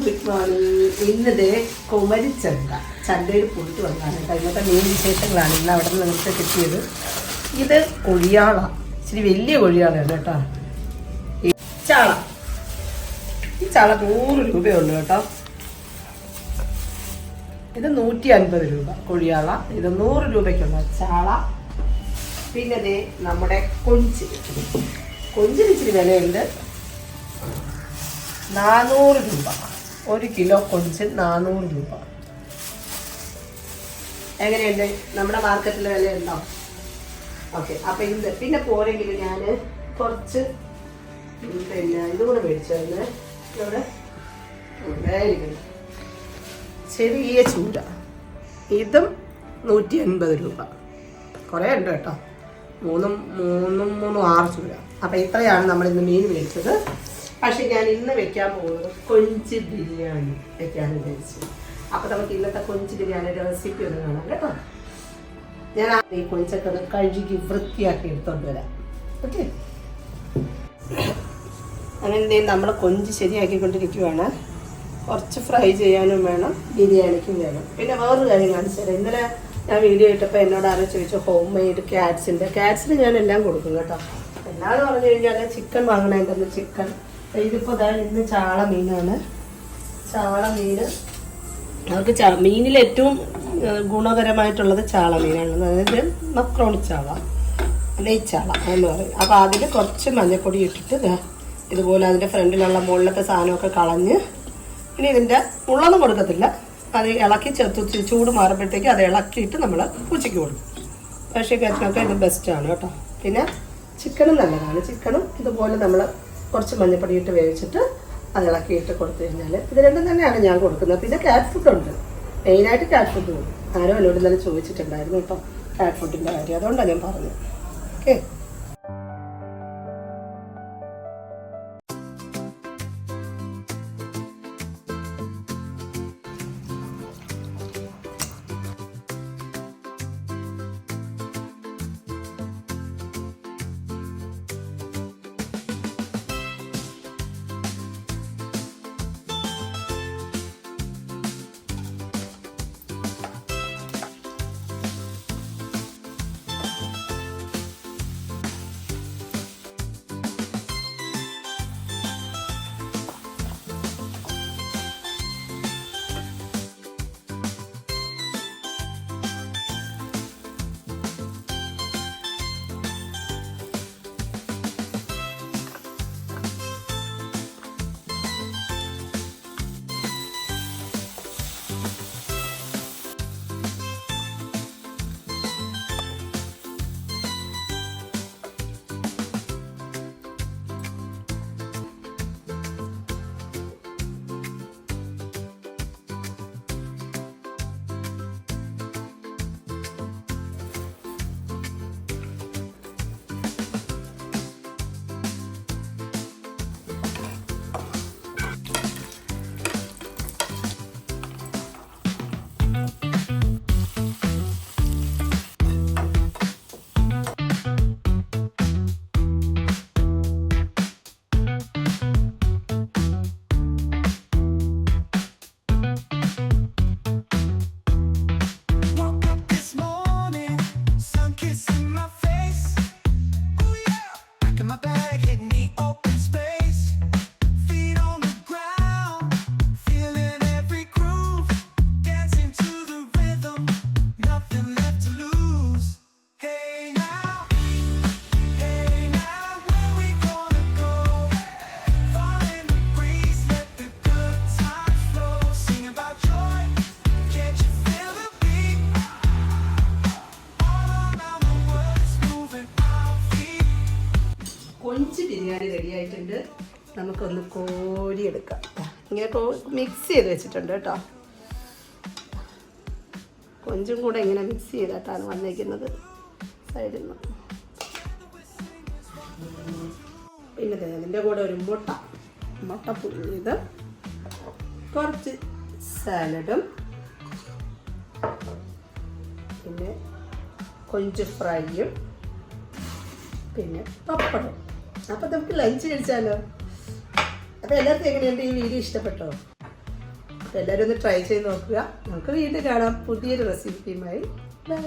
Good morning. ഇന്നിതേ കുമരിച്ചണ്ട ചന്തയിൽ പോയിട്ട് വന്നാണ് കേട്ടോ. ഇന്നത്തെ മെയിൻ വിശേഷങ്ങളാണ് ഇന്ന് അവിടെ നിന്ന് നിങ്ങൾക്ക് കിട്ടിയത്. ഇത് കൊഴിയാളാണ്, ഇച്ചിരി വലിയ കൊഴിയാളാണ് കേട്ടോ. ഈ ചാള 100 രൂപയുള്ളൂ കേട്ടോ. ഇത് 150 രൂപ കൊഴിയാള. ഇത് 100 രൂപയ്ക്കുള്ള ചാള. പിന്നെ ദേ നമ്മുടെ കൊഞ്ചിന് ഇച്ചിരി വിലയുണ്ട്. 400 രൂപ 1 കിലോ കൊഞ്ച്. 400 രൂപ. എങ്ങനെയുണ്ട്? നമ്മുടെ മാർക്കറ്റിൽ വിലയുണ്ടോ? ഓക്കെ. അപ്പം ഇത് പിന്നെ പോരെങ്കിൽ ഞാൻ കുറച്ച് പിന്നെ ഇതുകൂടെ മേടിച്ചായിരുന്നു. ഇവിടെ ചെറിയ ചൂര, ഇതും 150 രൂപ. കുറേ ഉണ്ട് കേട്ടോ. 6 ചൂര. അപ്പം ഇത്രയാണ് നമ്മളിന്ന് മീൻ മേടിച്ചത്. പക്ഷെ ഞാൻ ഇന്ന് വെക്കാൻ പോകുന്നത് കൊഞ്ച് ബിരിയാണി വെക്കാൻ വിചാരിച്ചു. അപ്പം നമുക്ക് ഇന്നത്തെ കൊഞ്ച് ബിരിയാണിയുടെ റെസിപ്പി ഒന്ന് കാണാം കേട്ടോ. ഞാൻ ഈ കൊഞ്ചൊക്കെ ഒന്ന് കഴുകി വൃത്തിയാക്കി എടുത്തോണ്ട് വരാം. ഓക്കെ. അങ്ങനെ നമ്മൾ കൊഞ്ച് ശരിയാക്കിക്കൊണ്ടിരിക്കുവാണ്. കുറച്ച് ഫ്രൈ ചെയ്യാനും വേണം, ബിരിയാണിക്കും വേണം. പിന്നെ വേറൊരു കാര്യം കാണിച്ചു തരാം. ഇന്നലെ ഞാൻ വീഡിയോ ഇട്ടപ്പോൾ എന്നോട് ആരോ ചോദിച്ചു ഹോം മെയ്ഡ് ക്യാറ്റ്സിന് ഞാൻ എല്ലാം കൊടുക്കും കേട്ടോ. എന്നാന്ന് പറഞ്ഞു കഴിഞ്ഞാൽ ചിക്കൻ വാങ്ങണേണ്ടെന്ന് ചിക്കൻ. ഇതിപ്പോൾ ഇന്ന് ചാള മീനാണ്. ചാള മീന് അവർക്ക് മീനിൽ ഏറ്റവും ഗുണകരമായിട്ടുള്ളത് ചാള മീനാണ്. അതായത് മക്രോണി ചാള, നെയ്ച്ചാള എന്ന് പറയും. അപ്പോൾ അതിൽ കുറച്ച് മഞ്ഞൾപ്പൊടി ഇട്ടിട്ട് ഇതുപോലെ അതിൻ്റെ ഫ്രണ്ടിലുള്ള മുകളിലത്തെ സാധനമൊക്കെ കളഞ്ഞ്, ഇനി ഇതിൻ്റെ മുള്ളൊന്നും കൊടുക്കത്തില്ല, അത് ഇളക്കി ചൂട് മാറുമ്പോഴത്തേക്ക് അത് ഇളക്കിയിട്ട് നമ്മൾ പൂച്ചയ്ക്ക് കൊടുക്കും. പക്ഷേ കാറ്റിനൊക്കെ ഇത് ബെസ്റ്റാണ് കേട്ടോ. പിന്നെ ചിക്കനും നല്ലതാണ്. ചിക്കനും ഇതുപോലെ നമ്മൾ കുറച്ച് മഞ്ഞൾപ്പൊടി ഇട്ട് വേവിച്ചിട്ട് അത് ഇളക്കിയിട്ട് കൊടുത്തു കഴിഞ്ഞാൽ ഇത് രണ്ടും തന്നെയാണ് ഞാൻ കൊടുക്കുന്നത്. പിന്നെ ക്യാറ്റ് ഫുഡുണ്ട്, മെയിനായിട്ട് ക്യാറ്റ് ഫുഡ് കൊടുക്കും. ആരോ എന്നോട് ഇന്നലെ ചോദിച്ചിട്ടുണ്ടായിരുന്നു കേട്ടോ ക്യാറ്റ് ഫുഡിൻ്റെ കാര്യം, അതുകൊണ്ടാണ് ഞാൻ പറഞ്ഞത്. ഓക്കെ. കൊഞ്ച് ബിരിയാണി റെഡി ആയിട്ടുണ്ട്. നമുക്കൊന്ന് കോരിയെടുക്കാം. ഇങ്ങനെ മിക്സ് ചെയ്ത് വെച്ചിട്ടുണ്ട് കേട്ടോ. കൊഞ്ചും കൂടെ ഇങ്ങനെ മിക്സ് ചെയ്തിട്ടാണ് വന്നിരിക്കുന്നത് സൈഡിൽ നിന്ന്. പിന്നെ അതിൻ്റെ കൂടെ ഒരു മുട്ട പുഴുങ്ങിയത്, കുറച്ച് സാലഡും, പിന്നെ കൊഞ്ച് ഫ്രൈയും, പിന്നെ പപ്പടം. അപ്പം നമുക്ക് ലഞ്ച് കഴിച്ചാലോ. അപ്പോൾ എല്ലാവർക്കും എങ്ങനെയുണ്ട് ഈ വീഡിയോ? ഇഷ്ടപ്പെട്ടോ? അപ്പോൾ എല്ലാവരും ഒന്ന് ട്രൈ ചെയ്ത് നോക്കുക. നമുക്ക് വീണ്ടും കാണാം പുതിയൊരു റെസിപ്പിയുമായി. ബൈ.